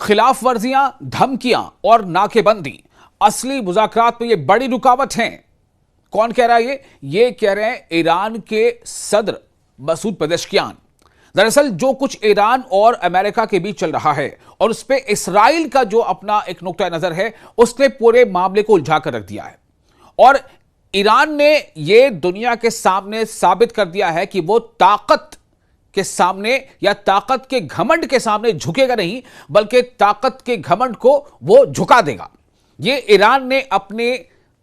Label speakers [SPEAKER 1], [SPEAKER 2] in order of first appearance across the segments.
[SPEAKER 1] खिलाफ वर्जियां, धमकियां और नाकेबंदी असली मुज़ाकरात में ये बड़ी रुकावट हैं। कौन कह रहा है? ये कह रहे हैं ईरान के सदर मसूद पेजेश्कियान। दरअसल जो कुछ ईरान और अमेरिका के बीच चल रहा है और उस पर इसराइल का जो अपना एक नुक्ता नजर है, उसने पूरे मामले को उलझा कर रख दिया है। और ईरान ने यह दुनिया के सामने साबित कर दिया है कि वो ताकत के सामने या ताकत के घमंड के सामने झुकेगा नहीं, बल्कि ताकत के घमंड को वो झुका देगा। ये ईरान ने अपने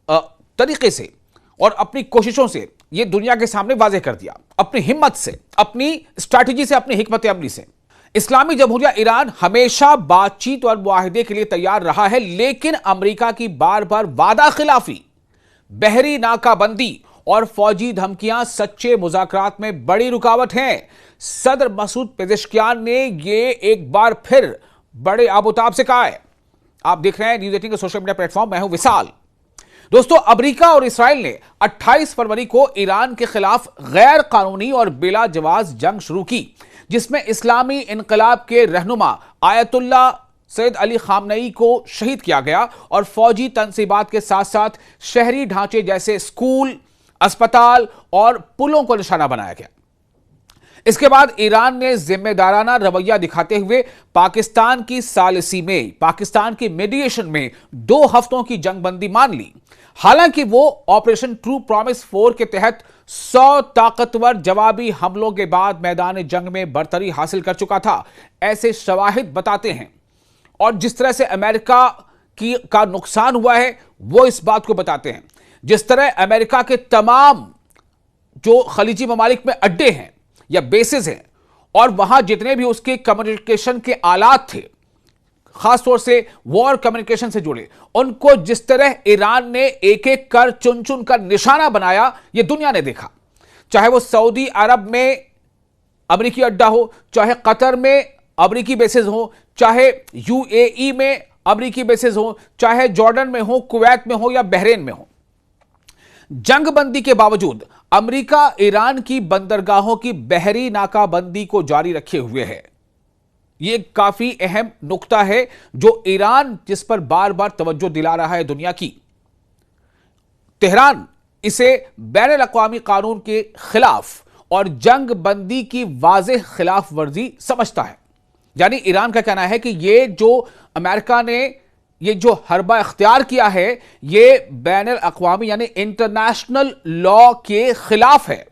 [SPEAKER 1] तरीके से और अपनी कोशिशों से ये दुनिया के सामने वाज़ेह कर दिया, अपनी हिम्मत से, अपनी स्ट्रैटेजी से, अपनी हिकमत अमली से। इस्लामी जमहूरिया ईरान हमेशा बातचीत और मुआहदे के लिए तैयार रहा है, लेकिन अमेरिका की बार बार वादा खिलाफी, बहरी नाकाबंदी और फौजी धमकियां सच्चे मुज़ाकरात में बड़ी रुकावट हैं। सदर मसूद पेजेश्कियान ने यह एक बार फिर बड़े आबोताब से कहा है। आप देख रहे हैं न्यूज़ 18 के सोशल मीडिया प्लेटफॉर्म, मैं हूं विशाल। दोस्तों, अमेरिका और इसराइल ने 28 फरवरी को ईरान के खिलाफ गैर कानूनी और बिला जवाज जंग शुरू की, जिसमें इस्लामी इनकलाब के रहनुमा आयतुल्ला सैयद अली खामनई को शहीद किया गया और फौजी तनसीबात के साथ साथ शहरी ढांचे जैसे स्कूल, अस्पताल और पुलों को निशाना बनाया गया। इसके बाद ईरान ने जिम्मेदाराना रवैया दिखाते हुए पाकिस्तान की सालिसी में, पाकिस्तान की मीडिएशन में 2 हफ्तों की जंगबंदी मान ली। हालांकि वो ऑपरेशन ट्रू प्रॉमिस 4 के तहत 100 ताकतवर जवाबी हमलों के बाद मैदान जंग में बरतरी हासिल कर चुका था, ऐसे शवाहिद बताते हैं। और जिस तरह से अमेरिका का नुकसान हुआ है, वो इस बात को बताते हैं। जिस तरह अमेरिका के तमाम जो खलीजी ममालिक में अड्डे हैं या बेसिस हैं और वहां जितने भी उसके कम्युनिकेशन के आलात थे, खासतौर से वॉर कम्युनिकेशन से जुड़े, उनको जिस तरह ईरान ने एक एक कर चुन चुन कर निशाना बनाया, यह दुनिया ने देखा। चाहे वो सऊदी अरब में अमेरिकी अड्डा हो, चाहे कतर में अमेरिकी बेसिस हो, चाहे यूएई में अमेरिकी बेसिस हो, चाहे जॉर्डन में हो, कुवैत में हो या बहरेन में हो। जंगबंदी के बावजूद अमेरिका ईरान की बंदरगाहों की बहरी नाकाबंदी को जारी रखे हुए है। यह काफी अहम नुक्ता है जो ईरान जिस पर बार बार तवज्जो दिला रहा है दुनिया की। तेहरान इसे बैनुल अक़वामी कानून के खिलाफ और जंगबंदी की वाज़ेह खिलाफ वर्जी समझता है। यानी ईरान का कहना है कि यह जो अमेरिका ने ये जो हरबा इख्तियार किया है, ये बैनुल अक़वामी यानी इंटरनेशनल लॉ के खिलाफ है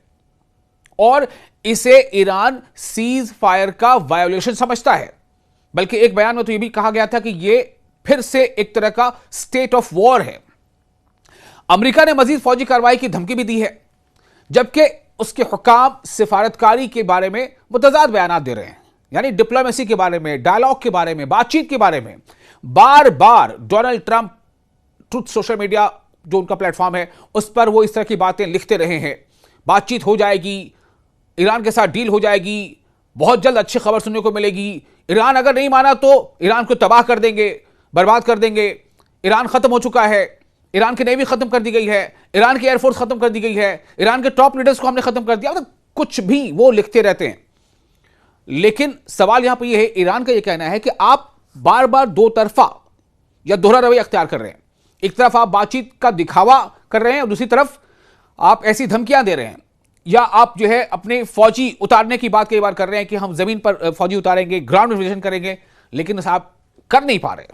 [SPEAKER 1] और इसे ईरान सीज फायर का वायोलेशन समझता है। बल्कि एक बयान में तो यह भी कहा गया था कि यह फिर से एक तरह का स्टेट ऑफ वॉर है। अमेरिका ने मजीद फौजी कार्रवाई की धमकी भी दी है, जबकि उसके हुकाम सिफारतकारी के बारे में मुतज़ाद बयान दे रहे हैं। यानी डिप्लोमेसी के बारे में, डायलॉग के बारे में, बातचीत के बारे में बार बार Donald Trump Truth Social media जो उनका प्लेटफॉर्म है, उस पर वो इस तरह की बातें लिखते रहे हैं। बातचीत हो जाएगी, ईरान के साथ डील हो जाएगी, बहुत जल्द अच्छी खबर सुनने को मिलेगी, ईरान अगर नहीं माना तो ईरान को तबाह कर देंगे, बर्बाद कर देंगे, ईरान खत्म हो चुका है, ईरान की नेवी खत्म कर दी गई है, ईरान की एयरफोर्स खत्म कर दी गई है, ईरान के टॉप लीडर्स को हमने खत्म कर दिया। मतलब कुछ भी वो लिखते रहते हैं। लेकिन सवाल यहां पर यह है, ईरान का यह कहना है कि आप बार बार दो तरफा या दोहरा रवैया अख्तियार कर रहे हैं। एक तरफ आप बातचीत का दिखावा कर रहे हैं और दूसरी तरफ आप ऐसी धमकियां दे रहे हैं, या आप जो है अपने फौजी उतारने की बात कई बार कर रहे हैं कि हम जमीन पर फौजी उतारेंगे, ग्राउंड इंवेजन करेंगे, लेकिन आप कर नहीं पा रहे।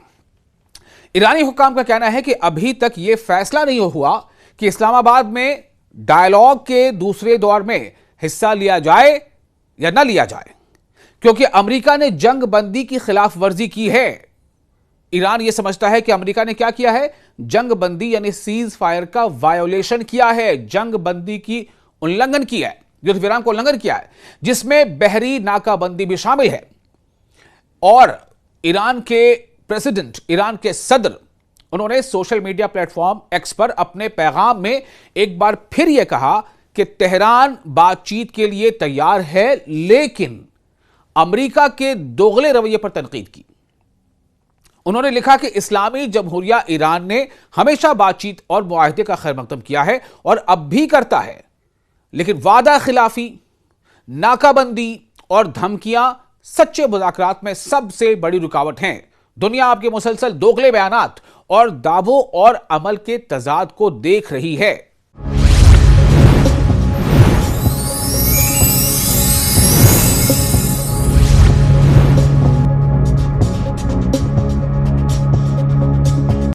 [SPEAKER 1] ईरानी हुक्काम का कहना है कि अभी तक यह फैसला नहीं हुआ कि इस्लामाबाद में डायलॉग के दूसरे दौर में हिस्सा लिया जाए या ना लिया जाए, क्योंकि अमेरिका ने जंग बंदी की खिलाफ वर्जी की है। ईरान यह समझता है कि अमेरिका ने क्या किया है, जंग बंदी यानी सीज फायर का वायोलेशन किया है, जंग बंदी की उल्लंघन किया है, युद्ध विराम को उल्लंघन किया है, जिसमें बहरी नाकाबंदी भी शामिल है। और ईरान के प्रेसिडेंट, ईरान के सदर, उन्होंने सोशल मीडिया प्लेटफॉर्म एक्स पर अपने पैगाम में एक बार फिर यह कहा कि तेहरान बातचीत के लिए तैयार है, लेकिन अमेरिका के दोगले रवैये पर तनकीद की। उन्होंने लिखा कि इस्लामी जमहूरिया ईरान ने हमेशा बातचीत और मुआहदे का खैर मकदम किया है और अब भी करता है, लेकिन वादा खिलाफी, नाकाबंदी और धमकियां सच्चे मुज़ाकरात में सबसे बड़ी रुकावट हैं। दुनिया आपके मुसलसल दोगले बयानात और दावों और अमल के तजाद को देख रही है।